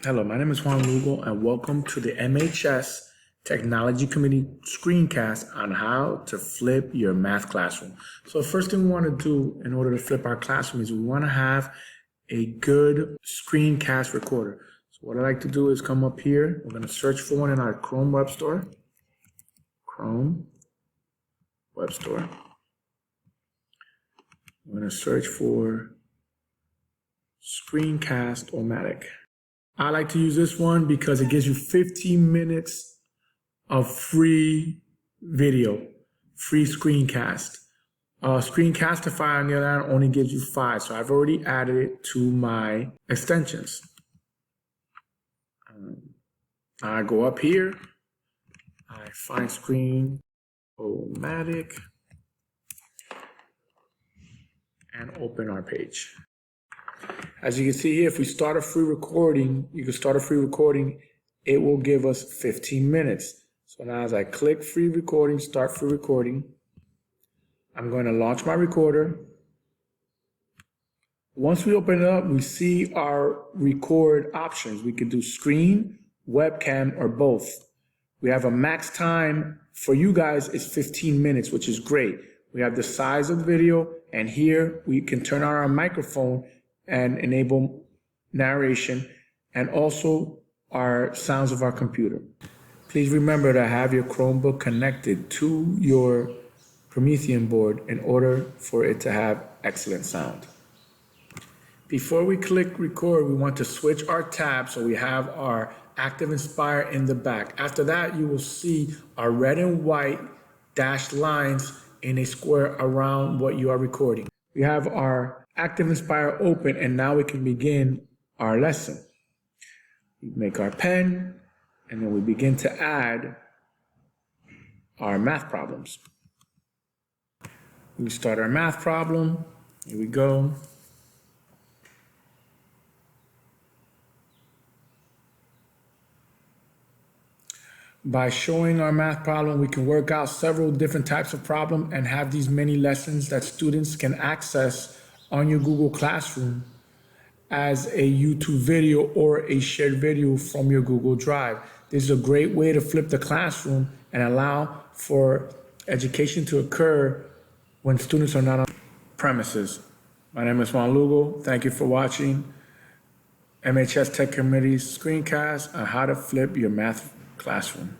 Hello, my name is Juan Lugo, and welcome to the MHS Technology Committee Screencast on how to flip your math classroom. So the first thing we want to do in order to flip our classroom is we want to have a good screencast recorder. So what I like to do is come up here. We're going to search for one in our Chrome Web Store. Chrome Web Store. I'm going to search for Screencast-O-Matic. I like to use this one because it gives you 15 minutes of free video, free screencast. Screencastify, on the other hand, only gives you 5, so I've already added it to my extensions. I go up here, I find Screen-O-Matic, and open our page. As you can see here, if we start a free recording, you can start a free recording, it will give us 15 minutes. So now as I click free recording, start free recording, I'm going to launch my recorder. Once we open it up, we see our record options. We can do screen, webcam, or both. We have a max time for you guys is 15 minutes, which is great. We have the size of the video, and here we can turn on our microphone and enable narration, and also our sounds of our computer. Please remember to have your Chromebook connected to your Promethean board in order for it to have excellent sound. Before we click record, we want to switch our tab so we have our Active Inspire in the back. After that, you will see our red and white dashed lines in a square around what you are recording. We have our Active Inspire open, and now we can begin our lesson. We make our pen, and then we begin to add our math problems. We start our math problem. Here we go. By showing our math problem, we can work out several different types of problem and have these many lessons that students can access on your Google Classroom as a YouTube video or a shared video from your Google Drive. This is a great way to flip the classroom and allow for education to occur when students are not on premises. My name is Juan Lugo. Thank you for watching MHS Tech Committee's screencast on how to flip your math classroom.